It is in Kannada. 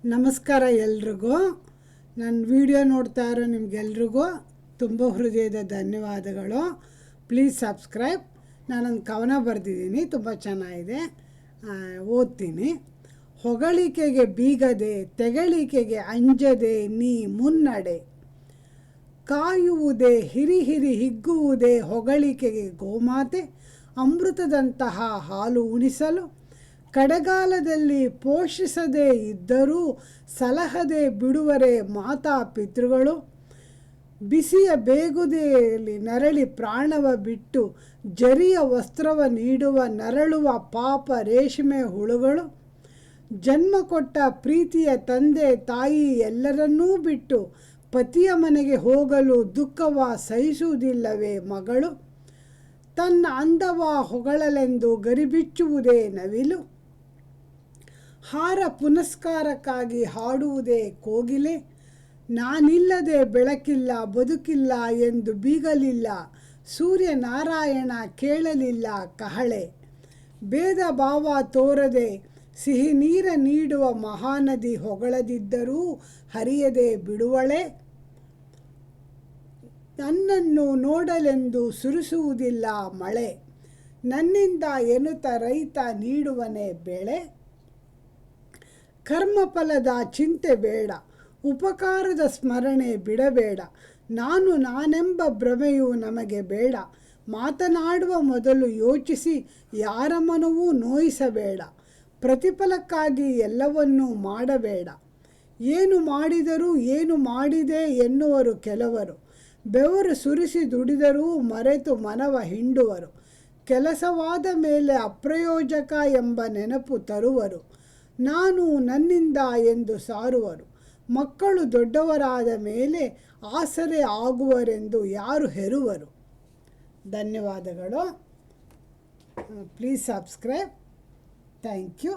ನಮಸ್ಕಾರ ಎಲ್ರಿಗೂ. ನನ್ನ ವಿಡಿಯೋ ನೋಡ್ತಾ ಇರೋ ನಿಮಗೆಲ್ರಿಗೂ ತುಂಬ ಹೃದಯದ ಧನ್ಯವಾದಗಳು. Please subscribe. ನಾನೊಂದು ಕವನ ಬರೆದಿದ್ದೀನಿ, ತುಂಬ ಚೆನ್ನಾಗಿದೆ, ಓದ್ತೀನಿ. ಹೊಗಳಿಕೆಗೆ ಬೀಗದೆ ತೆಗಳಿಕೆಗೆ ಅಂಜದೆ ನೀ ಮುನ್ನಡೆ, ಕಾಯುವುದೇ ಹಿರಿ ಹಿರಿ ಹಿಗ್ಗುವುದೇ ಹೊಗಳಿಕೆಗೆ ಗೋಮಾತೆ, ಅಮೃತದಂತಹ ಹಾಲು ಉಣಿಸಲು ಕಡೆಗಾಲದಲ್ಲಿ ಪೋಷಿಸದೇ ಇದ್ದರೂ ಸಲಹದೆ ಬಿಡುವರೆ ಮಾತಾ ಪಿತೃಗಳು. ಬಿಸಿಯ ಬೇಗುದೆಯಲ್ಲಿ ನರಳಿ ಪ್ರಾಣವ ಬಿಟ್ಟು ಜರಿಯ ವಸ್ತ್ರವ ನೀಡುವ ನರಳುವ ಪಾಪ ರೇಷ್ಮೆ ಹುಳುಗಳು. ಜನ್ಮ ಕೊಟ್ಟ ಪ್ರೀತಿಯ ತಂದೆ ತಾಯಿ ಎಲ್ಲರನ್ನೂ ಬಿಟ್ಟು ಪತಿಯ ಮನೆಗೆ ಹೋಗಲು ದುಃಖವ ಸಹಿಸುವುದಿಲ್ಲವೇ ಮಗಳು. ತನ್ನ ಅಂದವ ಹೊಗಳಲೆಂದು ಗರಿಬಿಚ್ಚುವುದೇ ನವಿಲು, ಹಾರ ಪುನಸ್ಕಾರಕ್ಕಾಗಿ ಹಾಡುವುದೇ ಕೋಗಿಲೆ. ನಾನಿಲ್ಲದೆ ಬೆಳಕಿಲ್ಲ ಬದುಕಿಲ್ಲ ಎಂದು ಬೀಗಲಿಲ್ಲ ಸೂರ್ಯನಾರಾಯಣ, ಕೇಳಲಿಲ್ಲ ಕಹಳೆ. ಭೇದ ಭಾವ ತೋರದೆ ಸಿಹಿ ನೀರ ನೀಡುವ ಮಹಾನದಿ ಹೊಗಳದಿದ್ದರೂ ಹರಿಯದೆ ಬಿಡುವಳೆ. ನನ್ನನ್ನು ನೋಡಲೆಂದು ಸುರಿಸುವುದಿಲ್ಲ ಮಳೆ, ನನ್ನಿಂದ ಎನ್ನುತ್ತ ರೈತ ನೀಡುವನೇ ಬೆಳೆ. ಕರ್ಮಫಲದ ಚಿಂತೆ ಬೇಡ, ಉಪಕಾರದ ಸ್ಮರಣೆ ಬಿಡಬೇಡ, ನಾನೆಂಬ ಭ್ರಮೆಯು ನಮಗೆ ಬೇಡ. ಮಾತನಾಡುವ ಮೊದಲು ಯೋಚಿಸಿ ಯಾರ ಮನವೂ ನೋಯಿಸಬೇಡ, ಪ್ರತಿಫಲಕ್ಕಾಗಿ ಎಲ್ಲವನ್ನೂ ಮಾಡಬೇಡ. ಏನು ಮಾಡಿದರೂ ಏನು ಮಾಡಿದೆ ಎನ್ನುವರು ಕೆಲವರು, ಬೆವರು ಸುರಿಸಿ ದುಡಿದರೂ ಮರೆತು ಮನವ ಹಿಂಡುವರು. ಕೆಲಸವಾದ ಮೇಲೆ ಅಪ್ರಯೋಜಕ ಎಂಬ ನೆನಪು ತರುವರು, ನಾನು ನನ್ನಿಂದ ಎಂದು ಸಾರುವರು. ಮಕ್ಕಳು ದೊಡ್ಡವರಾದ ಮೇಲೆ ಆಸರೆ ಆಗುವರೆಂದು ಯಾರು ಹೆರುವರು. ಧನ್ಯವಾದಗಳು. Please subscribe. Thank you.